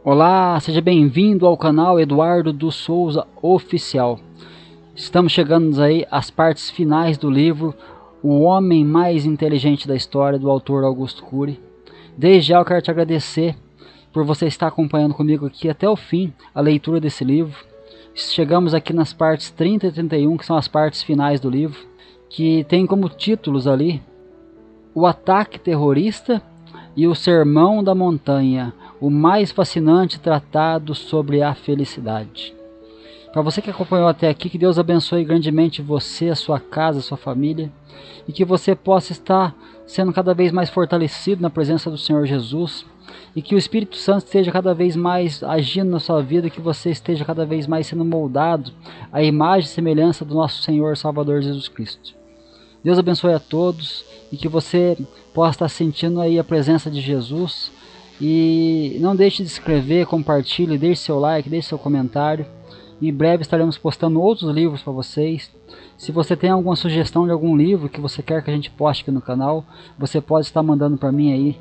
Olá, seja bem-vindo ao canal Eduardo dos Souza Oficial. Estamos chegando aí às partes finais do livro O Homem Mais Inteligente da História, do autor Augusto Cury. Desde já eu quero te agradecer por você estar acompanhando comigo aqui até o fim a leitura desse livro. Chegamos aqui nas partes 30 e 31, que são as partes finais do livro, que tem como títulos ali O Ataque Terrorista e o Sermão da Montanha, o mais fascinante tratado sobre a felicidade. Para você que acompanhou até aqui, que Deus abençoe grandemente você, a sua casa, a sua família, e que você possa estar sendo cada vez mais fortalecido na presença do Senhor Jesus, e que o Espírito Santo esteja cada vez mais agindo na sua vida, e que você esteja cada vez mais sendo moldado à imagem e semelhança do nosso Senhor e Salvador Jesus Cristo. Deus abençoe a todos e que você possa estar sentindo aí a presença de Jesus. E não deixe de inscrever, compartilhe, deixe seu like, deixe seu comentário. Em breve estaremos postando outros livros para vocês. Se você tem alguma sugestão de algum livro que você quer que a gente poste aqui no canal, você pode estar mandando para mim aí,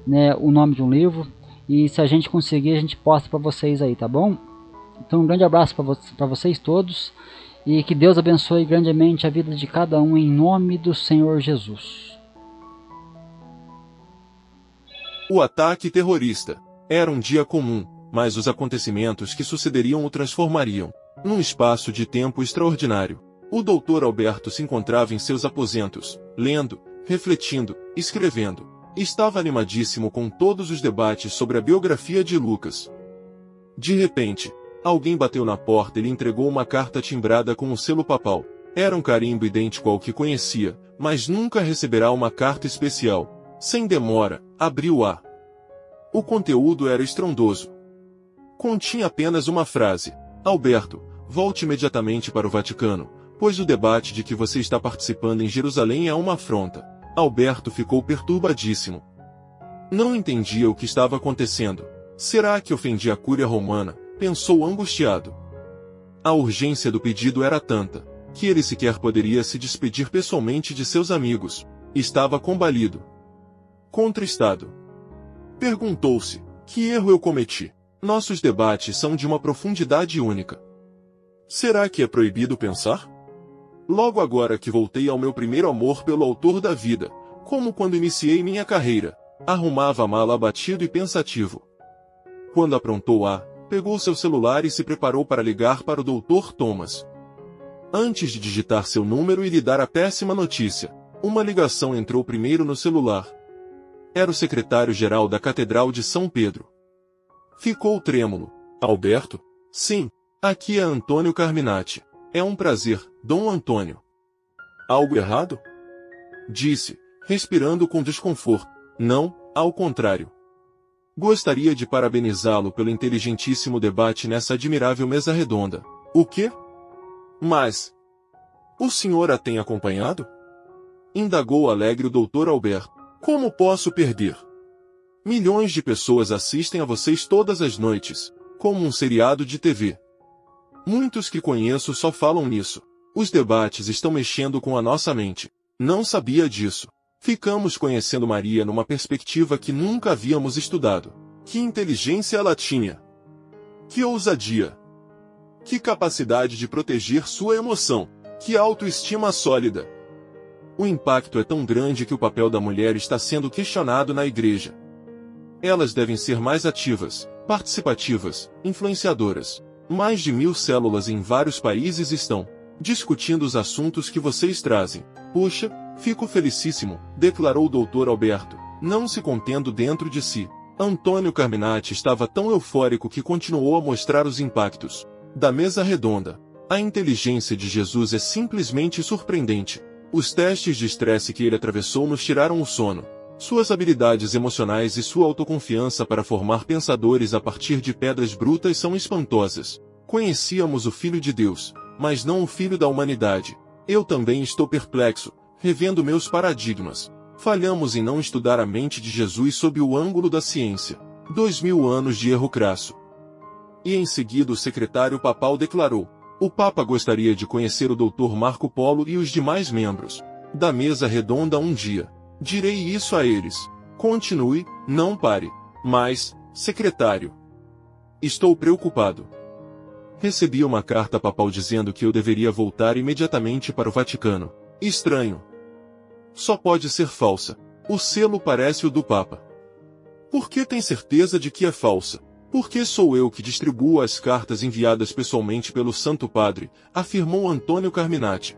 né, o nome de um livro. E se a gente conseguir, a gente posta para vocês aí, tá bom? Então um grande abraço para vocês todos. E que Deus abençoe grandemente a vida de cada um, em nome do Senhor Jesus. O ataque terrorista. Era um dia comum, mas os acontecimentos que sucederiam o transformariam num espaço de tempo extraordinário. O Dr. Alberto se encontrava em seus aposentos, lendo, refletindo, escrevendo. Estava animadíssimo com todos os debates sobre a biografia de Lucas. De repente, alguém bateu na porta e lhe entregou uma carta timbrada com o selo papal. Era um carimbo idêntico ao que conhecia, mas nunca receberá uma carta especial. Sem demora, abriu-a. O conteúdo era estrondoso. Continha apenas uma frase: Alberto, volte imediatamente para o Vaticano, pois o debate de que você está participando em Jerusalém é uma afronta. Alberto ficou perturbadíssimo. Não entendia o que estava acontecendo. Será que ofendi a Cúria Romana? Pensou angustiado. A urgência do pedido era tanta, que ele sequer poderia se despedir pessoalmente de seus amigos. Estava combalido. Contristado. Perguntou-se: que erro eu cometi? Nossos debates são de uma profundidade única. Será que é proibido pensar? Logo agora que voltei ao meu primeiro amor pelo autor da vida, como quando iniciei minha carreira, arrumava a mala abatido e pensativo. Quando aprontou-a, pegou seu celular e se preparou para ligar para o Dr. Thomas. Antes de digitar seu número e lhe dar a péssima notícia, uma ligação entrou primeiro no celular. Era o secretário-geral da Catedral de São Pedro. Ficou trêmulo. Alberto? Sim, aqui é Antônio Carminati. É um prazer, Dom Antônio. Algo errado? Disse, respirando com desconforto. Não, ao contrário. Gostaria de parabenizá-lo pelo inteligentíssimo debate nessa admirável mesa redonda. O quê? Mas... o senhor a tem acompanhado? Indagou alegre o Dr. Alberto. Como posso perder? Milhões de pessoas assistem a vocês todas as noites, como um seriado de TV. Muitos que conheço só falam nisso. Os debates estão mexendo com a nossa mente. Não sabia disso. Ficamos conhecendo Maria numa perspectiva que nunca havíamos estudado. Que inteligência ela tinha! Que ousadia! Que capacidade de proteger sua emoção! Que autoestima sólida! O impacto é tão grande que o papel da mulher está sendo questionado na igreja. Elas devem ser mais ativas, participativas, influenciadoras. Mais de 1000 células em vários países estão discutindo os assuntos que vocês trazem. Puxa, fico felicíssimo, declarou o Dr. Alberto, não se contendo dentro de si. Antônio Carminati estava tão eufórico que continuou a mostrar os impactos da mesa redonda. A inteligência de Jesus é simplesmente surpreendente. Os testes de estresse que ele atravessou nos tiraram o sono. Suas habilidades emocionais e sua autoconfiança para formar pensadores a partir de pedras brutas são espantosas. Conhecíamos o Filho de Deus, mas não o Filho da humanidade. Eu também estou perplexo, revendo meus paradigmas. Falhamos em não estudar a mente de Jesus sob o ângulo da ciência. 2000 anos de erro crasso. E em seguida o secretário papal declarou: o Papa gostaria de conhecer o Dr. Marco Polo e os demais membros da mesa redonda um dia. Direi isso a eles. Continue, não pare. Mas, secretário, Estou preocupado. Recebi uma carta papal dizendo que eu deveria voltar imediatamente para o Vaticano. Estranho. Só pode ser falsa. O selo parece o do Papa. Por que tem certeza de que é falsa? Porque sou eu que distribuo as cartas enviadas pessoalmente pelo Santo Padre, afirmou Antônio Carminati.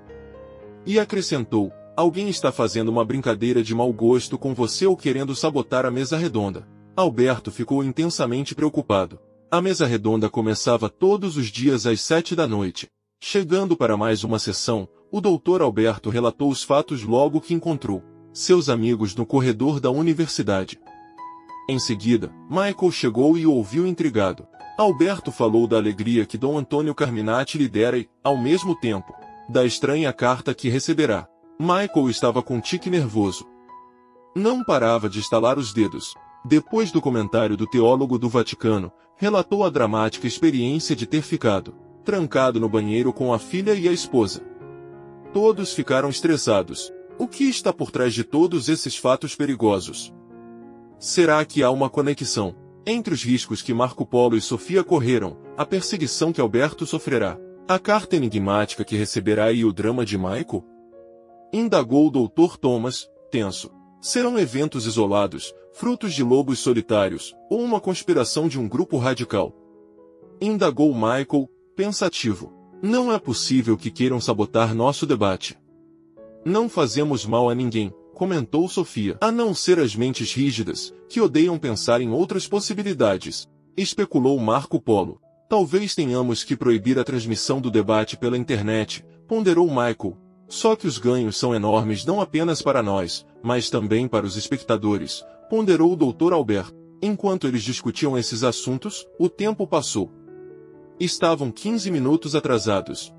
E acrescentou, alguém está fazendo uma brincadeira de mau gosto com você ou querendo sabotar a mesa redonda. Alberto ficou intensamente preocupado. A mesa redonda começava todos os dias às 7 da noite. Chegando para mais uma sessão, o Dr. Alberto relatou os fatos logo que encontrou seus amigos no corredor da universidade. Em seguida, Michael chegou e o ouviu intrigado. Alberto falou da alegria que Dom Antônio Carminati lhe dera e, ao mesmo tempo, da estranha carta que receberá. Michael estava com um tique nervoso. Não parava de estalar os dedos. Depois do comentário do teólogo do Vaticano, relatou a dramática experiência de ter ficado trancado no banheiro com a filha e a esposa. Todos ficaram estressados. O que está por trás de todos esses fatos perigosos? Será que há uma conexão entre os riscos que Marco Polo e Sofia correram, a perseguição que Alberto sofrerá, a carta enigmática que receberá e o drama de Michael? Indagou o Dr. Thomas, tenso. Serão eventos isolados, frutos de lobos solitários, ou uma conspiração de um grupo radical? Indagou Michael, pensativo. Não é possível que queiram sabotar nosso debate. Não fazemos mal a ninguém, comentou Sofia, a não ser as mentes rígidas, que odeiam pensar em outras possibilidades. Especulou Marco Polo. Talvez tenhamos que proibir a transmissão do debate pela internet, ponderou Michael. Só que os ganhos são enormes não apenas para nós, mas também para os espectadores, ponderou o Dr. Alberto. Enquanto eles discutiam esses assuntos, o tempo passou. Estavam 15 minutos atrasados.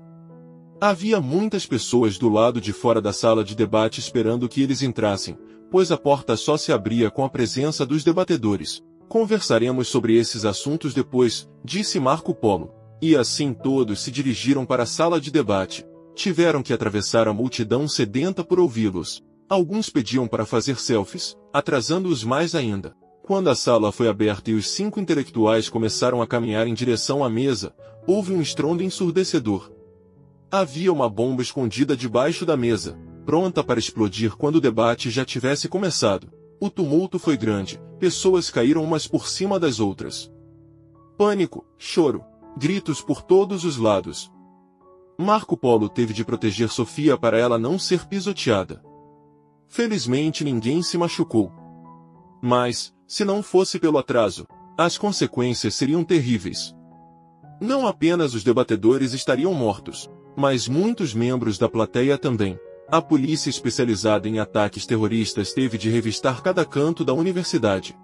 Havia muitas pessoas do lado de fora da sala de debate esperando que eles entrassem, pois a porta só se abria com a presença dos debatedores. Conversaremos sobre esses assuntos depois, disse Marco Polo. E assim todos se dirigiram para a sala de debate. Tiveram que atravessar a multidão sedenta por ouvi-los. Alguns pediam para fazer selfies, atrasando-os mais ainda. Quando a sala foi aberta e os 5 intelectuais começaram a caminhar em direção à mesa, houve um estrondo ensurdecedor. Havia uma bomba escondida debaixo da mesa, pronta para explodir quando o debate já tivesse começado. O tumulto foi grande, pessoas caíram umas por cima das outras. Pânico, choro, gritos por todos os lados. Marco Polo teve de proteger Sofia para ela não ser pisoteada. Felizmente ninguém se machucou. Mas, se não fosse pelo atraso, as consequências seriam terríveis. Não apenas os debatedores estariam mortos, mas muitos membros da plateia também. A polícia especializada em ataques terroristas teve de revistar cada canto da universidade.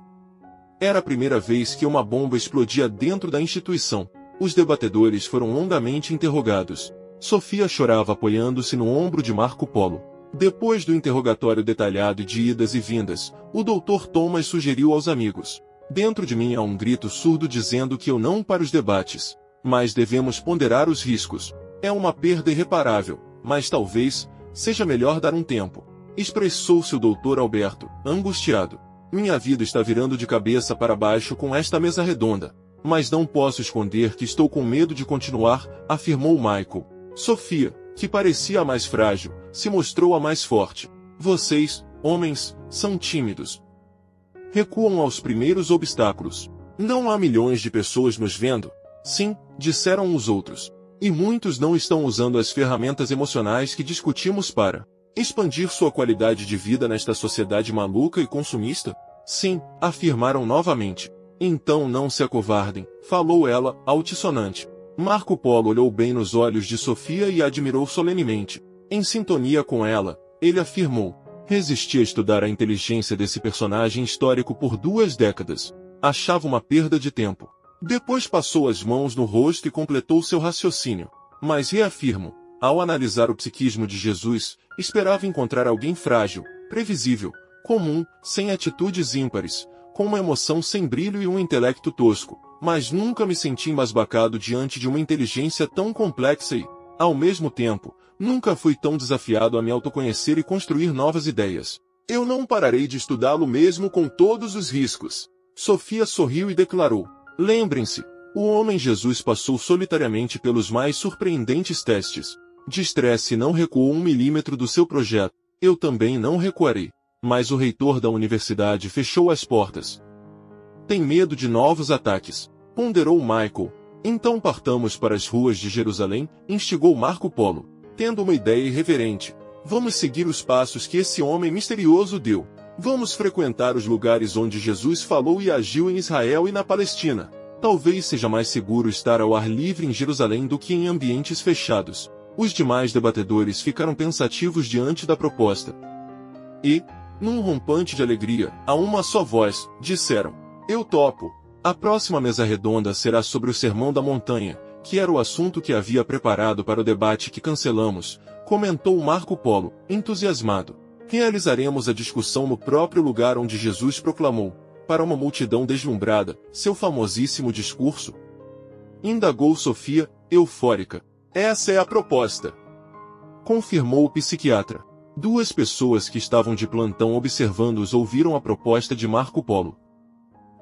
Era a primeira vez que uma bomba explodia dentro da instituição. Os debatedores foram longamente interrogados. Sofia chorava apoiando-se no ombro de Marco Polo. Depois do interrogatório detalhado de idas e vindas, o Dr. Thomas sugeriu aos amigos. Dentro de mim há um grito surdo dizendo que eu não para os debates. Mas devemos ponderar os riscos. É uma perda irreparável, mas talvez seja melhor dar um tempo. Expressou-se o Dr. Alberto, angustiado. Minha vida está virando de cabeça para baixo com esta mesa redonda. Mas não posso esconder que estou com medo de continuar, afirmou Michael. Sofia, que parecia a mais frágil, se mostrou a mais forte. Vocês, homens, são tímidos. Recuam aos primeiros obstáculos. Não há milhões de pessoas nos vendo? Sim, disseram os outros. E muitos não estão usando as ferramentas emocionais que discutimos para expandir sua qualidade de vida nesta sociedade maluca e consumista? Sim, afirmaram novamente. Então não se acovardem, falou ela, altissonante. Marco Polo olhou bem nos olhos de Sofia e a admirou solenemente. Em sintonia com ela, ele afirmou. Resisti a estudar a inteligência desse personagem histórico por 2 décadas. Achava uma perda de tempo. Depois passou as mãos no rosto e completou seu raciocínio. Mas reafirmo, ao analisar o psiquismo de Jesus, esperava encontrar alguém frágil, previsível, comum, sem atitudes ímpares, com uma emoção sem brilho e um intelecto tosco, mas nunca me senti embasbacado diante de uma inteligência tão complexa e, ao mesmo tempo, nunca fui tão desafiado a me autoconhecer e construir novas ideias. Eu não pararei de estudá-lo mesmo com todos os riscos. Sofia sorriu e declarou. Lembrem-se, O homem Jesus passou solitariamente pelos mais surpreendentes testes de estresse e não recuou 1 milímetro do seu projeto. Eu também não recuarei. Mas o reitor da universidade fechou as portas. Tem medo de novos ataques, ponderou Michael. Então partamos para as ruas de Jerusalém, instigou Marco Polo, tendo uma ideia irreverente. Vamos seguir os passos que esse homem misterioso deu. Vamos frequentar os lugares onde Jesus falou e agiu em Israel e na Palestina. Talvez seja mais seguro estar ao ar livre em Jerusalém do que em ambientes fechados. Os demais debatedores ficaram pensativos diante da proposta. E, num rompante de alegria, a uma só voz, disseram: eu topo. A próxima mesa redonda será sobre o Sermão da Montanha, que era o assunto que havia preparado para o debate que cancelamos, comentou Marco Polo, entusiasmado. Realizaremos a discussão no próprio lugar onde Jesus proclamou, para uma multidão deslumbrada, seu famosíssimo discurso? Indagou Sofia, eufórica. Essa é a proposta. Confirmou o psiquiatra. 2 pessoas que estavam de plantão observando-os ouviram a proposta de Marco Polo.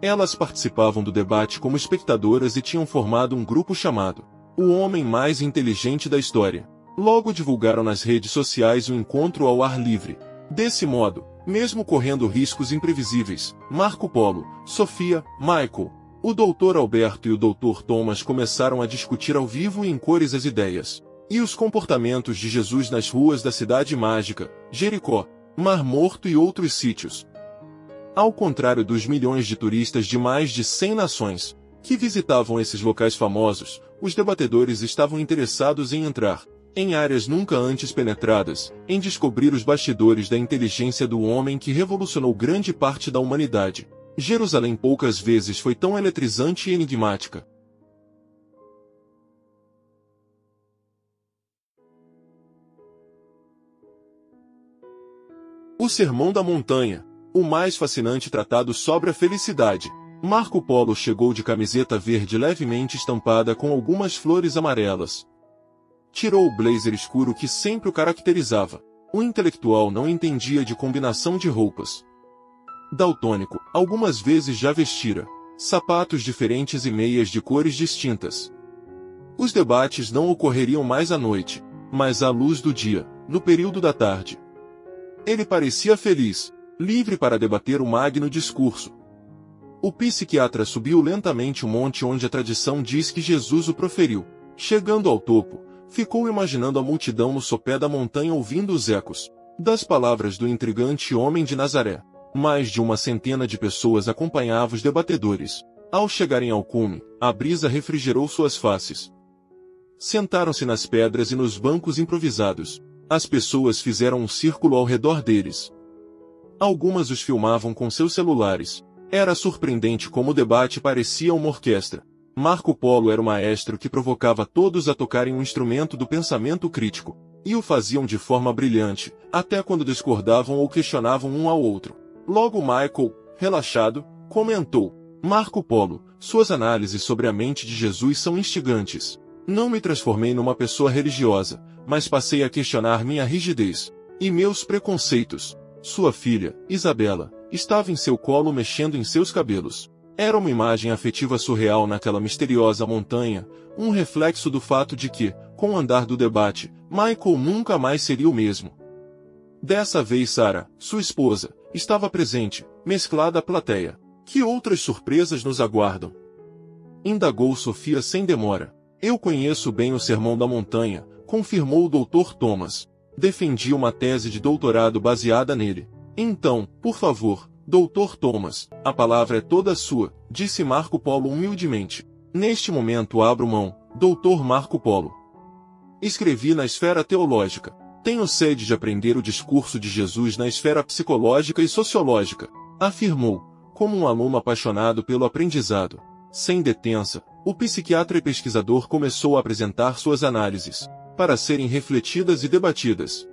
Elas participavam do debate como espectadoras e tinham formado um grupo chamado O Homem Mais Inteligente da História. Logo divulgaram nas redes sociais o encontro ao ar livre. Desse modo, mesmo correndo riscos imprevisíveis, Marco Polo, Sofia, Michael, o Dr. Alberto e o Dr. Thomas começaram a discutir ao vivo e em cores as ideias e os comportamentos de Jesus nas ruas da Cidade Mágica, Jericó, Mar Morto e outros sítios. Ao contrário dos milhões de turistas de mais de 100 nações que visitavam esses locais famosos, os debatedores estavam interessados em entrar em áreas nunca antes penetradas, em descobrir os bastidores da inteligência do homem que revolucionou grande parte da humanidade. Jerusalém poucas vezes foi tão eletrizante e enigmática. O Sermão da Montanha, o mais fascinante tratado sobre a felicidade. Marco Polo chegou de camiseta verde levemente estampada com algumas flores amarelas. Tirou o blazer escuro que sempre o caracterizava. O intelectual não entendia de combinação de roupas. Daltônico, algumas vezes já vestira sapatos diferentes e meias de cores distintas. Os debates não ocorreriam mais à noite, mas à luz do dia, no período da tarde. Ele parecia feliz, livre para debater o magno discurso. O psiquiatra subiu lentamente o monte onde a tradição diz que Jesus o proferiu. Chegando ao topo, ficou imaginando a multidão no sopé da montanha ouvindo os ecos das palavras do intrigante homem de Nazaré. Mais de 100 de pessoas acompanhavam os debatedores. Ao chegarem ao cume, a brisa refrigerou suas faces. Sentaram-se nas pedras e nos bancos improvisados. As pessoas fizeram um círculo ao redor deles. Algumas os filmavam com seus celulares. Era surpreendente como o debate parecia uma orquestra. Marco Polo era o maestro que provocava todos a tocarem um instrumento do pensamento crítico. E o faziam de forma brilhante, até quando discordavam ou questionavam um ao outro. Logo Michael, relaxado, comentou: Marco Polo, suas análises sobre a mente de Jesus são instigantes. Não me transformei numa pessoa religiosa, mas passei a questionar minha rigidez e meus preconceitos. Sua filha, Isabela, estava em seu colo mexendo em seus cabelos. Era uma imagem afetiva surreal naquela misteriosa montanha, um reflexo do fato de que, com o andar do debate, Michael nunca mais seria o mesmo. Dessa vez Sarah, sua esposa, estava presente, mesclada à plateia. Que outras surpresas nos aguardam? Indagou Sofia sem demora. Eu conheço bem o Sermão da Montanha, confirmou o Dr. Thomas. Defendi uma tese de doutorado baseada nele. Então, por favor, Dr. Thomas, a palavra é toda sua, disse Marco Polo humildemente. Neste momento abro mão, Dr. Marco Polo. Escrevi na esfera teológica. Tenho sede de aprender o discurso de Jesus na esfera psicológica e sociológica, afirmou, como um aluno apaixonado pelo aprendizado. Sem detença, o psiquiatra e pesquisador começou a apresentar suas análises, para serem refletidas e debatidas.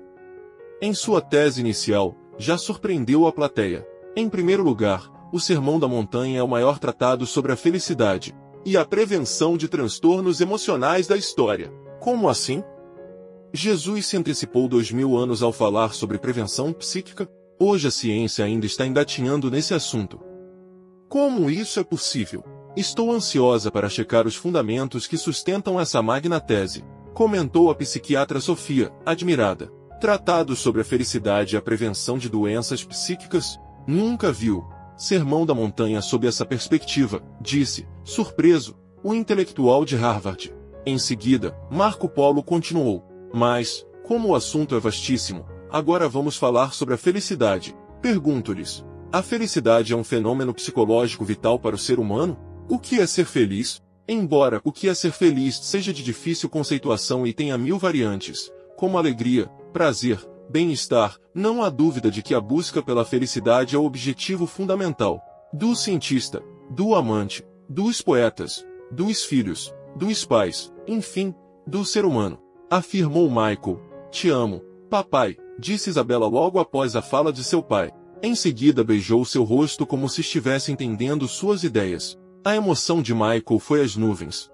Em sua tese inicial, já surpreendeu a plateia. Em primeiro lugar, o Sermão da Montanha é o maior tratado sobre a felicidade e a prevenção de transtornos emocionais da história. Como assim? Jesus se antecipou 2000 anos ao falar sobre prevenção psíquica. Hoje a ciência ainda está engatinhando nesse assunto. Como isso é possível? Estou ansiosa para checar os fundamentos que sustentam essa magna tese, comentou a psiquiatra Sofia, admirada. Tratados sobre a felicidade e a prevenção de doenças psíquicas? Nunca viu Sermão da Montanha sob essa perspectiva, disse, surpreso, o intelectual de Harvard. Em seguida, Marco Polo continuou. Mas, como o assunto é vastíssimo, agora vamos falar sobre a felicidade. Pergunto-lhes, a felicidade é um fenômeno psicológico vital para o ser humano? O que é ser feliz? Embora o que é ser feliz seja de difícil conceituação e tenha mil variantes, como alegria, prazer, bem-estar, não há dúvida de que a busca pela felicidade é o objetivo fundamental do cientista, do amante, dos poetas, dos filhos, dos pais, enfim, do ser humano. Afirmou Michael. Te amo, papai, disse Isabela logo após a fala de seu pai. Em seguida beijou seu rosto como se estivesse entendendo suas ideias. A emoção de Michael foi às nuvens.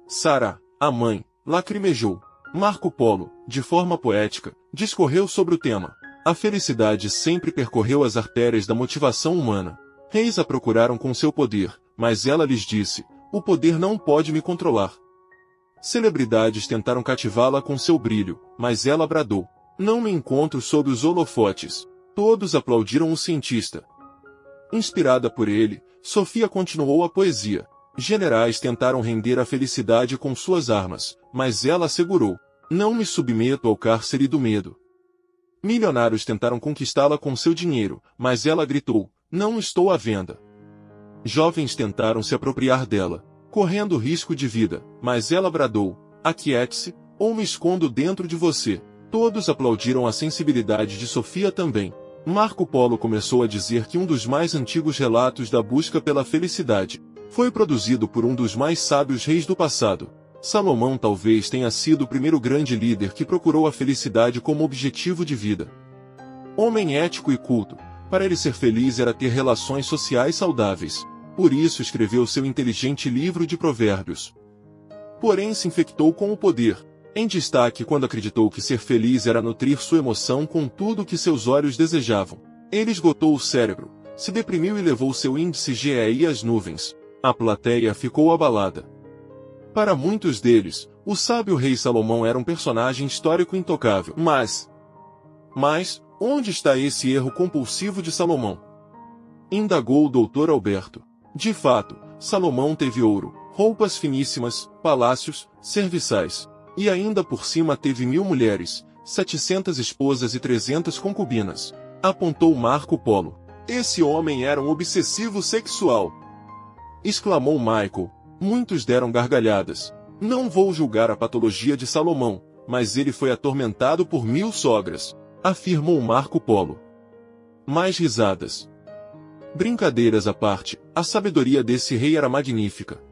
Sarah, a mãe, lacrimejou. Marco Polo, de forma poética, discorreu sobre o tema. A felicidade sempre percorreu as artérias da motivação humana. Reis a procuraram com seu poder, mas ela lhes disse, o poder não pode me controlar. Celebridades tentaram cativá-la com seu brilho, mas ela bradou. Não me encontro sob os holofotes. Todos aplaudiram o cientista. Inspirada por ele, Sofia continuou a poesia. Generais tentaram render a felicidade com suas armas, mas ela assegurou, não me submeto ao cárcere do medo. Milionários tentaram conquistá-la com seu dinheiro, mas ela gritou, não estou à venda. Jovens tentaram se apropriar dela, correndo risco de vida, mas ela bradou, aquiete-se, ou me escondo dentro de você. Todos aplaudiram a sensibilidade de Sofia também. Marco Polo começou a dizer que um dos mais antigos relatos da busca pela felicidade foi produzido por um dos mais sábios reis do passado. Salomão talvez tenha sido o primeiro grande líder que procurou a felicidade como objetivo de vida. Homem ético e culto, para ele ser feliz era ter relações sociais saudáveis. Por isso escreveu seu inteligente livro de provérbios. Porém se infectou com o poder, em destaque quando acreditou que ser feliz era nutrir sua emoção com tudo o que seus olhos desejavam. Ele esgotou o cérebro, se deprimiu e levou seu índice GEI às nuvens. A plateia ficou abalada. Para muitos deles, o sábio rei Salomão era um personagem histórico intocável. Mas, onde está esse erro compulsivo de Salomão? Indagou o Dr. Alberto. De fato, Salomão teve ouro, roupas finíssimas, palácios, serviçais. E ainda por cima teve 1000 mulheres, 700 esposas e 300 concubinas. Apontou Marco Polo. Esse homem era um obsessivo sexual. Exclamou Michael. Muitos deram gargalhadas. Não vou julgar a patologia de Salomão, mas ele foi atormentado por 1000 sogras. Afirmou Marco Polo. Mais risadas. Brincadeiras à parte, a sabedoria desse rei era magnífica.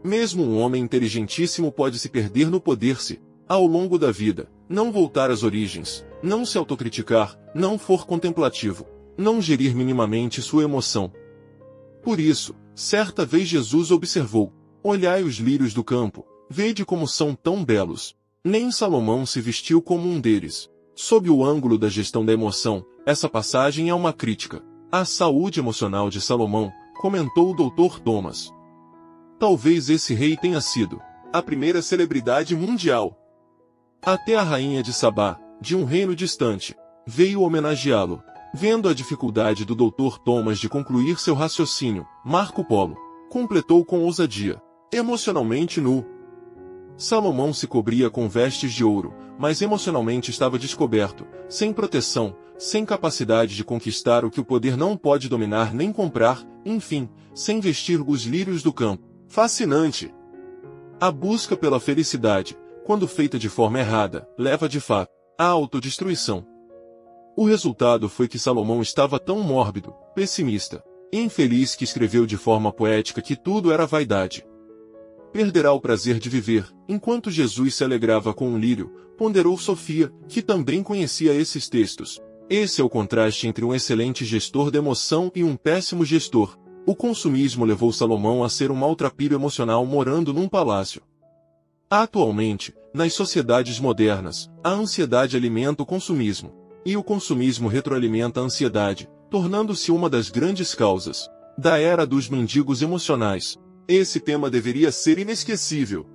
Mesmo um homem inteligentíssimo pode se perder no poder se, ao longo da vida, não voltar às origens, não se autocriticar, não for contemplativo, não gerir minimamente sua emoção. Por isso, certa vez Jesus observou, olhai os lírios do campo, vede como são tão belos. Nem Salomão se vestiu como um deles. Sob o ângulo da gestão da emoção, essa passagem é uma crítica à saúde emocional de Salomão, comentou o Dr. Thomas. Talvez esse rei tenha sido a primeira celebridade mundial. Até a rainha de Sabá, de um reino distante, veio homenageá-lo. Vendo a dificuldade do Dr. Thomas de concluir seu raciocínio, Marco Polo completou com ousadia. Emocionalmente nu. Salomão se cobria com vestes de ouro, mas emocionalmente estava descoberto, sem proteção, sem capacidade de conquistar o que o poder não pode dominar nem comprar, enfim, sem vestir os lírios do campo. Fascinante! A busca pela felicidade, quando feita de forma errada, leva de fato à autodestruição. O resultado foi que Salomão estava tão mórbido, pessimista e infeliz que escreveu de forma poética que tudo era vaidade. Perderá o prazer de viver, enquanto Jesus se alegrava com um lírio, ponderou Sofia, que também conhecia esses textos. Esse é o contraste entre um excelente gestor da emoção e um péssimo gestor. O consumismo levou Salomão a ser um maltrapilho emocional morando num palácio. Atualmente, nas sociedades modernas, a ansiedade alimenta o consumismo. E o consumismo retroalimenta a ansiedade, tornando-se uma das grandes causas da era dos mendigos emocionais. Esse tema deveria ser inesquecível,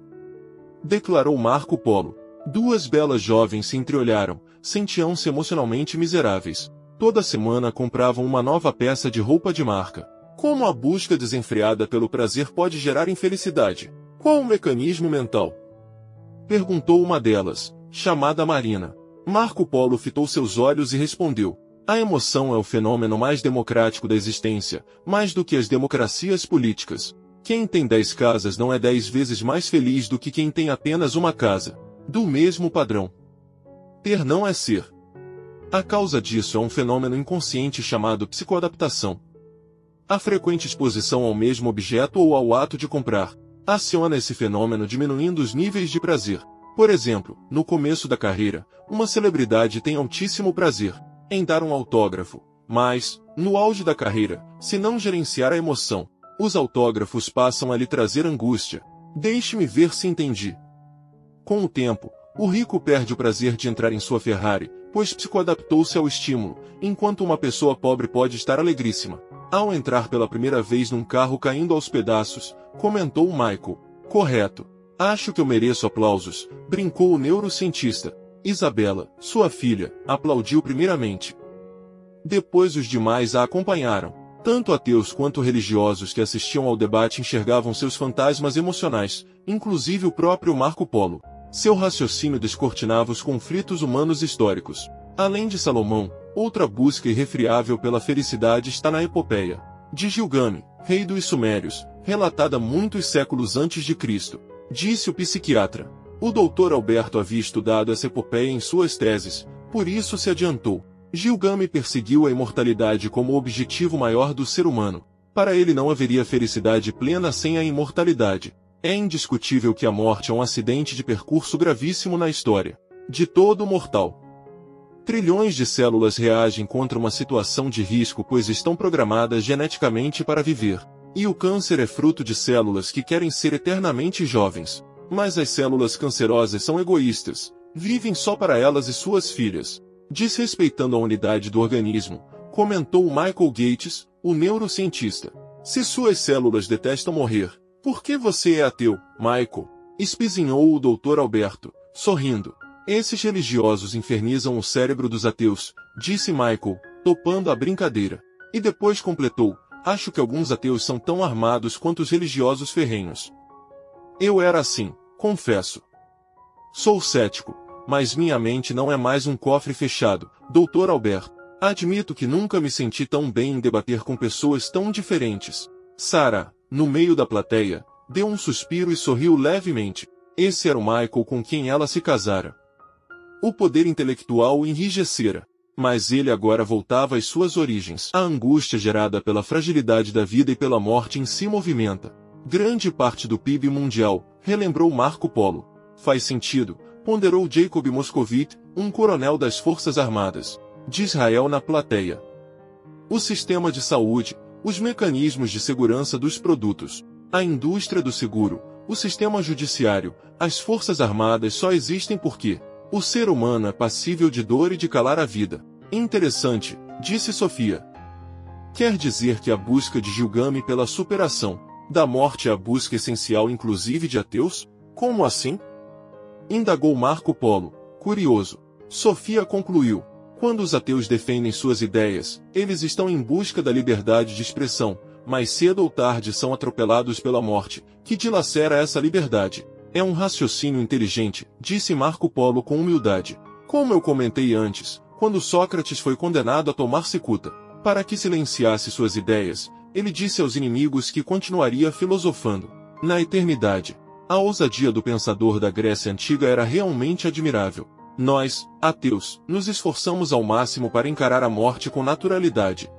declarou Marco Polo. Duas belas jovens se entreolharam, sentiam-se emocionalmente miseráveis. Toda semana compravam uma nova peça de roupa de marca. Como a busca desenfreada pelo prazer pode gerar infelicidade? Qual o mecanismo mental? Perguntou uma delas, chamada Marina. Marco Polo fitou seus olhos e respondeu: a emoção é o fenômeno mais democrático da existência, mais do que as democracias políticas. Quem tem 10 casas não é 10 vezes mais feliz do que quem tem apenas uma casa. Do mesmo padrão. Ter não é ser. A causa disso é um fenômeno inconsciente chamado psicoadaptação. A frequente exposição ao mesmo objeto ou ao ato de comprar aciona esse fenômeno diminuindo os níveis de prazer. Por exemplo, no começo da carreira, uma celebridade tem altíssimo prazer em dar um autógrafo, mas, no auge da carreira, se não gerenciar a emoção, os autógrafos passam a lhe trazer angústia. Deixe-me ver se entendi. Com o tempo, o rico perde o prazer de entrar em sua Ferrari, pois psicoadaptou-se ao estímulo, enquanto uma pessoa pobre pode estar alegríssima ao entrar pela primeira vez num carro caindo aos pedaços, comentou Michael. Correto. Acho que eu mereço aplausos, brincou o neurocientista. Isabela, sua filha, aplaudiu primeiramente. Depois os demais a acompanharam. Tanto ateus quanto religiosos que assistiam ao debate enxergavam seus fantasmas emocionais, inclusive o próprio Marco Polo. Seu raciocínio descortinava os conflitos humanos históricos. Além de Salomão, outra busca irrefriável pela felicidade está na epopeia de Gilgamesh, rei dos Sumérios, relatada muitos séculos antes de Cristo. Disse o psiquiatra. O Dr. Alberto havia estudado essa epopeia em suas teses, por isso se adiantou. Gilgamesh perseguiu a imortalidade como objetivo maior do ser humano. Para ele não haveria felicidade plena sem a imortalidade. É indiscutível que a morte é um acidente de percurso gravíssimo na história de todo mortal. Trilhões de células reagem contra uma situação de risco pois estão programadas geneticamente para viver. E o câncer é fruto de células que querem ser eternamente jovens. Mas as células cancerosas são egoístas, vivem só para elas e suas filhas. Desrespeitando a unidade do organismo, comentou Michael Gates, o neurocientista. Se suas células detestam morrer, por que você é ateu, Michael? Espizinhou o Dr. Alberto, sorrindo. Esses religiosos infernizam o cérebro dos ateus, disse Michael, topando a brincadeira. E depois completou, acho que alguns ateus são tão armados quanto os religiosos ferrenhos. Eu era assim, confesso. Sou cético, mas minha mente não é mais um cofre fechado, Dr. Alberto. Admito que nunca me senti tão bem em debater com pessoas tão diferentes. Sarah, no meio da plateia, deu um suspiro e sorriu levemente. Esse era o Michael com quem ela se casara. O poder intelectual o enrijecera, mas ele agora voltava às suas origens. A angústia gerada pela fragilidade da vida e pela morte em si movimenta grande parte do PIB mundial, relembrou Marco Polo. Faz sentido, ponderou Jacob Moscovitch, um coronel das Forças Armadas de Israel na plateia. O sistema de saúde, os mecanismos de segurança dos produtos, a indústria do seguro, o sistema judiciário, as Forças Armadas só existem porque o ser humano é passível de dor e de calar a vida. Interessante, disse Sofia. Quer dizer que a busca de Gilgamesh pela superação da morte é a busca essencial inclusive de ateus? Como assim? Indagou Marco Polo, curioso. Sofia concluiu. Quando os ateus defendem suas ideias, eles estão em busca da liberdade de expressão, mas cedo ou tarde são atropelados pela morte, que dilacera essa liberdade. É um raciocínio inteligente, disse Marco Polo com humildade. Como eu comentei antes, quando Sócrates foi condenado a tomar cicuta, para que silenciasse suas ideias, ele disse aos inimigos que continuaria filosofando na eternidade. A ousadia do pensador da Grécia Antiga era realmente admirável. Nós, ateus, nos esforçamos ao máximo para encarar a morte com naturalidade.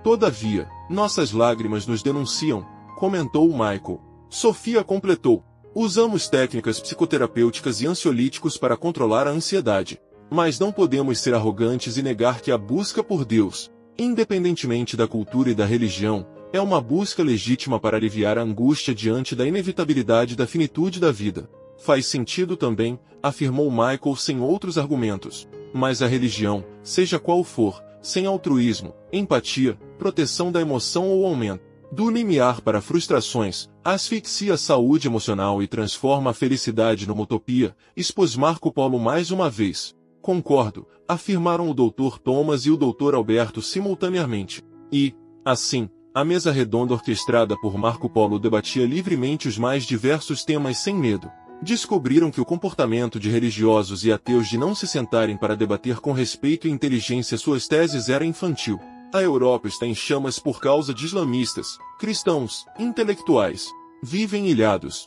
Todavia, nossas lágrimas nos denunciam, comentou Michael. Sofia completou. Usamos técnicas psicoterapêuticas e ansiolíticos para controlar a ansiedade. Mas não podemos ser arrogantes e negar que a busca por Deus, independentemente da cultura e da religião, é uma busca legítima para aliviar a angústia diante da inevitabilidade da finitude da vida. Faz sentido também, afirmou Michael sem outros argumentos. Mas a religião, seja qual for, sem altruísmo, empatia, proteção da emoção ou aumento do limiar para frustrações, asfixia a saúde emocional e transforma a felicidade numa utopia, expôs Marco Polo mais uma vez. Concordo, afirmaram o Dr. Thomas e o Dr. Alberto simultaneamente. E, assim, a mesa redonda orquestrada por Marco Polo debatia livremente os mais diversos temas sem medo. Descobriram que o comportamento de religiosos e ateus de não se sentarem para debater com respeito e inteligência suas teses era infantil. A Europa está em chamas por causa de islamistas, cristãos, intelectuais. Vivem ilhados.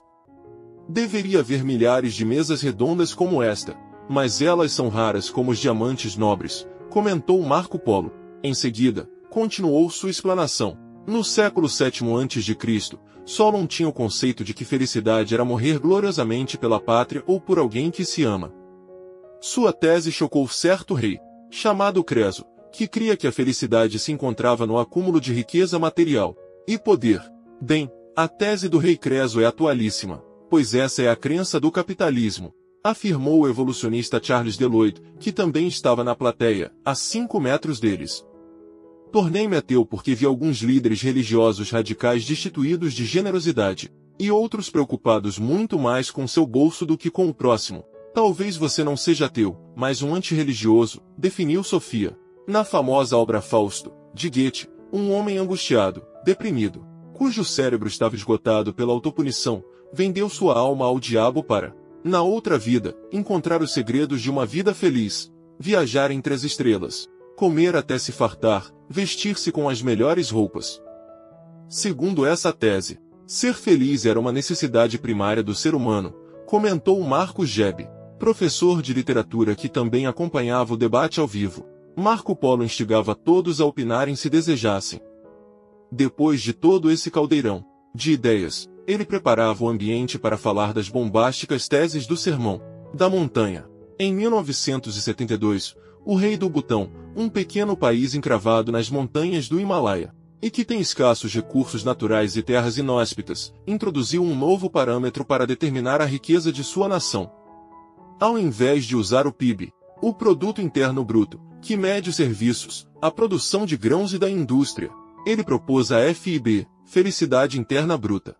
Deveria haver milhares de mesas redondas como esta, mas elas são raras como os diamantes nobres, comentou Marco Polo. Em seguida, continuou sua explanação. No século VII a.C., Solon tinha o conceito de que felicidade era morrer gloriosamente pela pátria ou por alguém que se ama. Sua tese chocou certo rei, chamado Creso, que cria que a felicidade se encontrava no acúmulo de riqueza material e poder. Bem, a tese do rei Creso é atualíssima, pois essa é a crença do capitalismo, afirmou o evolucionista Charles Deloitte, que também estava na plateia, a 5 metros deles. Tornei-me ateu porque vi alguns líderes religiosos radicais destituídos de generosidade, e outros preocupados muito mais com seu bolso do que com o próximo. Talvez você não seja ateu, mas um antirreligioso, definiu Sofia. Na famosa obra Fausto, de Goethe, um homem angustiado, deprimido, cujo cérebro estava esgotado pela autopunição, vendeu sua alma ao diabo para, na outra vida, encontrar os segredos de uma vida feliz, viajar entre as estrelas, comer até se fartar, vestir-se com as melhores roupas. Segundo essa tese, ser feliz era uma necessidade primária do ser humano, comentou Marcos Gebe, professor de literatura que também acompanhava o debate ao vivo. Marco Polo instigava todos a opinarem se desejassem. Depois de todo esse caldeirão de ideias, ele preparava o ambiente para falar das bombásticas teses do Sermão da Montanha. Em 1972, o rei do Butão, um pequeno país encravado nas montanhas do Himalaia, e que tem escassos recursos naturais e terras inóspitas, introduziu um novo parâmetro para determinar a riqueza de sua nação. Ao invés de usar o PIB, o Produto Interno Bruto, que mede os serviços, a produção de grãos e da indústria, ele propôs a FIB, Felicidade Interna Bruta.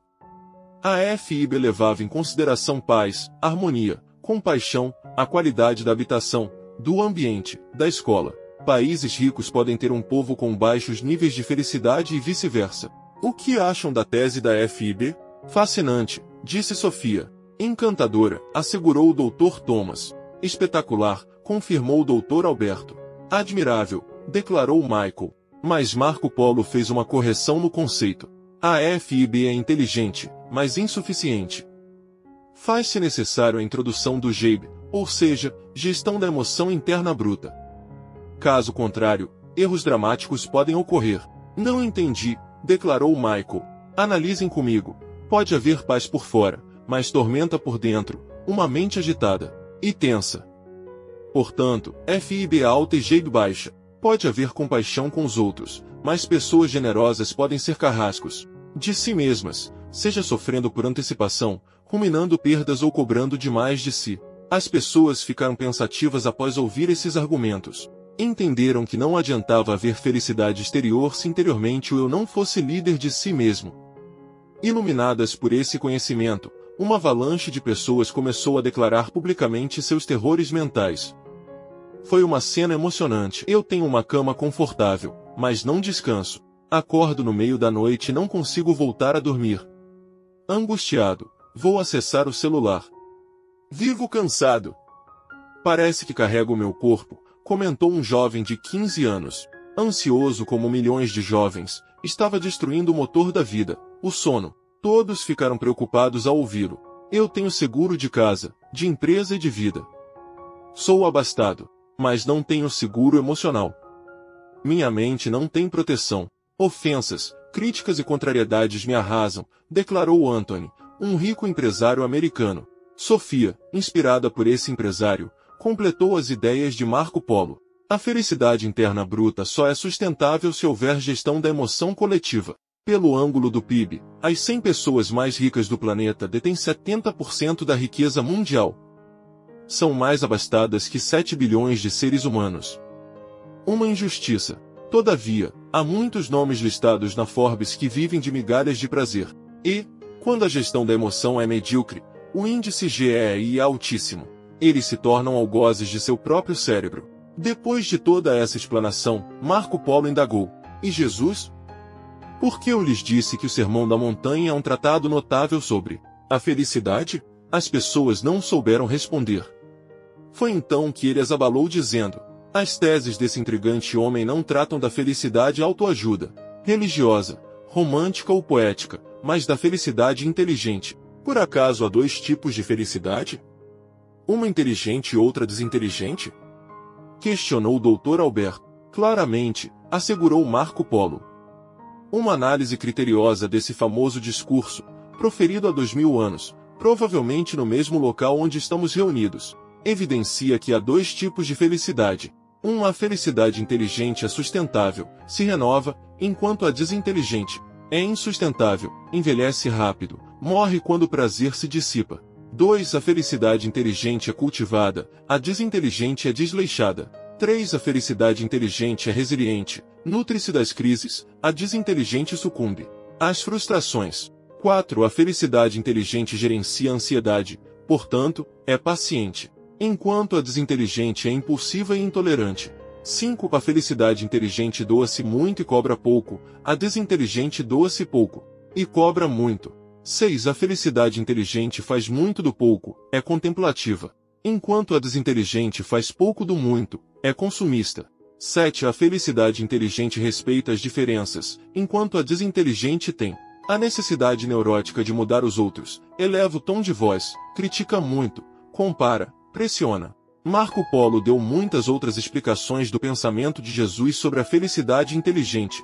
A FIB levava em consideração paz, harmonia, compaixão, a qualidade da habitação, do ambiente, da escola. Países ricos podem ter um povo com baixos níveis de felicidade e vice-versa. O que acham da tese da FIB? Fascinante, disse Sofia. Encantadora, assegurou o Dr. Thomas. Espetacular, confirmou o Dr. Alberto. Admirável, declarou Michael. Mas Marco Polo fez uma correção no conceito. A FIB é inteligente, mas insuficiente. Faz-se necessário a introdução do GEIB, ou seja, gestão da emoção interna bruta. Caso contrário, erros dramáticos podem ocorrer. Não entendi, declarou Michael. Analisem comigo. Pode haver paz por fora, mas tormenta por dentro, uma mente agitada e tensa. Portanto, FIB alta e GEIB baixa. Pode haver compaixão com os outros, mas pessoas generosas podem ser carrascos de si mesmas, seja sofrendo por antecipação, ruminando perdas ou cobrando demais de si. As pessoas ficaram pensativas após ouvir esses argumentos. Entenderam que não adiantava haver felicidade exterior se interiormente o eu não fosse líder de si mesmo. Iluminadas por esse conhecimento, uma avalanche de pessoas começou a declarar publicamente seus terrores mentais. Foi uma cena emocionante. Eu tenho uma cama confortável, mas não descanso. Acordo no meio da noite e não consigo voltar a dormir. Angustiado, vou acessar o celular. Vivo cansado. Parece que carrego o meu corpo, comentou um jovem de 15 anos. Ansioso como milhões de jovens, estava destruindo o motor da vida, o sono. Todos ficaram preocupados ao ouvi-lo. Eu tenho seguro de casa, de empresa e de vida. Sou abastado, mas não tenho seguro emocional. Minha mente não tem proteção. Ofensas, críticas e contrariedades me arrasam, declarou Anthony, um rico empresário americano. Sofia, inspirada por esse empresário, completou as ideias de Marco Polo. A felicidade interna bruta só é sustentável se houver gestão da emoção coletiva. Pelo ângulo do PIB, as 100 pessoas mais ricas do planeta detêm 70% da riqueza mundial. São mais abastadas que 7 bilhões de seres humanos. Uma injustiça. Todavia, há muitos nomes listados na Forbes que vivem de migalhas de prazer. E, quando a gestão da emoção é medíocre, o índice GEI é altíssimo. Eles se tornam algozes de seu próprio cérebro. Depois de toda essa explanação, Marco Polo indagou: e Jesus? Por que eu lhes disse que o Sermão da Montanha é um tratado notável sobre a felicidade? As pessoas não souberam responder. Foi então que ele as abalou dizendo: as teses desse intrigante homem não tratam da felicidade autoajuda, religiosa, romântica ou poética, mas da felicidade inteligente. Por acaso há dois tipos de felicidade? Uma inteligente e outra desinteligente? Questionou o Dr. Alberto. Claramente, assegurou Marco Polo. Uma análise criteriosa desse famoso discurso, proferido há 2000 anos, provavelmente no mesmo local onde estamos reunidos, evidencia que há dois tipos de felicidade. A felicidade inteligente é sustentável, se renova, enquanto a desinteligente é insustentável, envelhece rápido, morre quando o prazer se dissipa. 2. A felicidade inteligente é cultivada, a desinteligente é desleixada. 3. A felicidade inteligente é resiliente, nutre-se das crises, a desinteligente sucumbe às frustrações. 4. A felicidade inteligente gerencia a ansiedade, portanto, é paciente, enquanto a desinteligente é impulsiva e intolerante. 5. A felicidade inteligente doa-se muito e cobra pouco, a desinteligente doa-se pouco e cobra muito. 6. A felicidade inteligente faz muito do pouco, é contemplativa, enquanto a desinteligente faz pouco do muito, é consumista. 7. A felicidade inteligente respeita as diferenças, enquanto a desinteligente tem a necessidade neurótica de mudar os outros, eleva o tom de voz, critica muito, compara, pressiona. Marco Polo deu muitas outras explicações do pensamento de Jesus sobre a felicidade inteligente.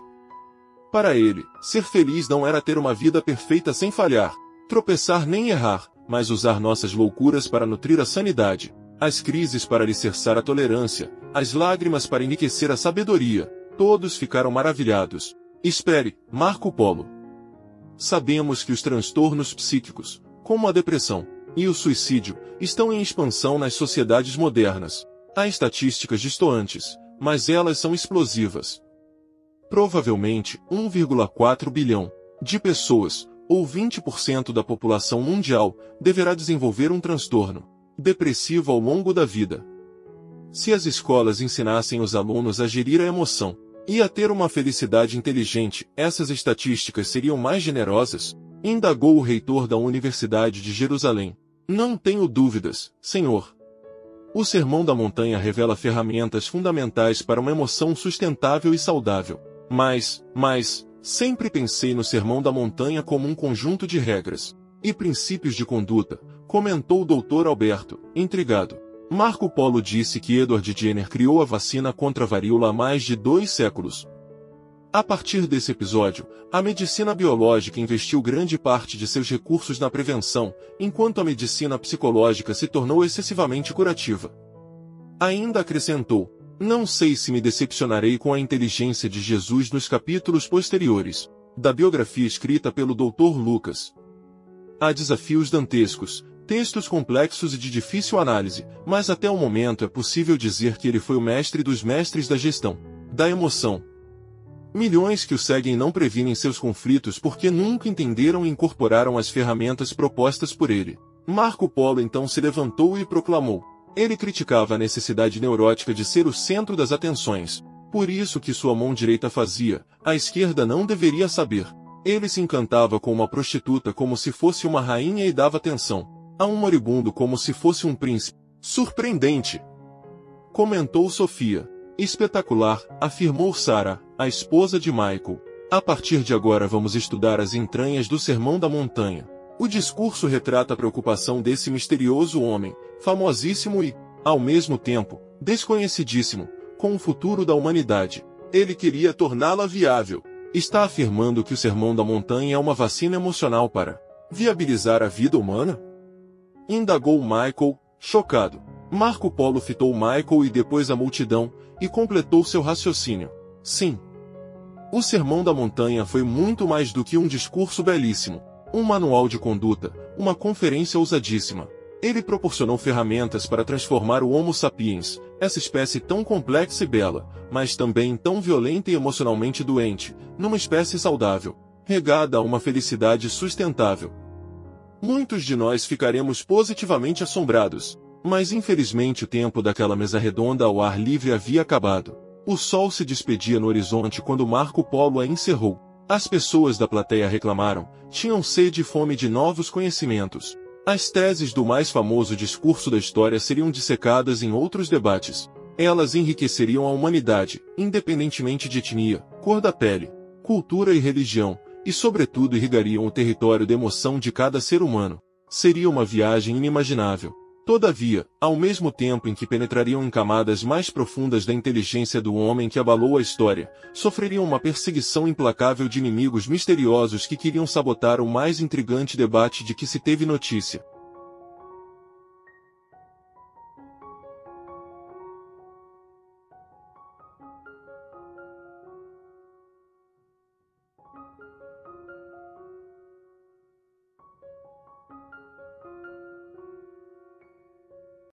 Para ele, ser feliz não era ter uma vida perfeita sem falhar, tropeçar nem errar, mas usar nossas loucuras para nutrir a sanidade, as crises para alicerçar a tolerância, as lágrimas para enriquecer a sabedoria. Todos ficaram maravilhados. Espere, Marco Polo. Sabemos que os transtornos psíquicos, como a depressão e o suicídio, estão em expansão nas sociedades modernas. Há estatísticas distoantes, mas elas são explosivas. Provavelmente, 1,4 bilhão de pessoas, ou 20% da população mundial, deverá desenvolver um transtorno depressivo ao longo da vida. Se as escolas ensinassem os alunos a gerir a emoção e a ter uma felicidade inteligente, essas estatísticas seriam mais generosas? Indagou o reitor da Universidade de Jerusalém. Não tenho dúvidas, senhor. O Sermão da Montanha revela ferramentas fundamentais para uma emoção sustentável e saudável. Mas, sempre pensei no Sermão da Montanha como um conjunto de regras e princípios de conduta, comentou o Dr. Alberto, intrigado. Marco Polo disse que Edward Jenner criou a vacina contra a varíola há mais de 2 séculos. A partir desse episódio, a medicina biológica investiu grande parte de seus recursos na prevenção, enquanto a medicina psicológica se tornou excessivamente curativa. Ainda acrescentou: não sei se me decepcionarei com a inteligência de Jesus nos capítulos posteriores da biografia escrita pelo Dr. Lucas. Há desafios dantescos, textos complexos e de difícil análise, mas até o momento é possível dizer que ele foi o mestre dos mestres da gestão da emoção. Milhões que o seguem não previnem seus conflitos porque nunca entenderam e incorporaram as ferramentas propostas por ele. Marco Polo então se levantou e proclamou. Ele criticava a necessidade neurótica de ser o centro das atenções. Por isso que sua mão direita fazia, a esquerda não deveria saber. Ele se encantava com uma prostituta como se fosse uma rainha e dava atenção a um moribundo como se fosse um príncipe. Surpreendente! Comentou Sofia. Espetacular, afirmou Sarah, a esposa de Michael. A partir de agora vamos estudar as entranhas do Sermão da Montanha. O discurso retrata a preocupação desse misterioso homem, famosíssimo e, ao mesmo tempo, desconhecidíssimo, com o futuro da humanidade. Ele queria torná-la viável. Está afirmando que o Sermão da Montanha é uma vacina emocional para viabilizar a vida humana? Indagou Michael, chocado. Marco Polo fitou Michael e depois a multidão, e completou seu raciocínio. Sim. O Sermão da Montanha foi muito mais do que um discurso belíssimo, um manual de conduta, uma conferência ousadíssima. Ele proporcionou ferramentas para transformar o Homo sapiens, essa espécie tão complexa e bela, mas também tão violenta e emocionalmente doente, numa espécie saudável, regada a uma felicidade sustentável. Muitos de nós ficaremos positivamente assombrados, mas infelizmente o tempo daquela mesa redonda ao ar livre havia acabado. O sol se despedia no horizonte quando Marco Polo a encerrou. As pessoas da plateia reclamaram, tinham sede e fome de novos conhecimentos. As teses do mais famoso discurso da história seriam dissecadas em outros debates. Elas enriqueceriam a humanidade, independentemente de etnia, cor da pele, cultura e religião, e sobretudo irrigariam o território da emoção de cada ser humano. Seria uma viagem inimaginável. Todavia, ao mesmo tempo em que penetrariam em camadas mais profundas da inteligência do homem que abalou a história, sofreriam uma perseguição implacável de inimigos misteriosos que queriam sabotar o mais intrigante debate de que se teve notícia.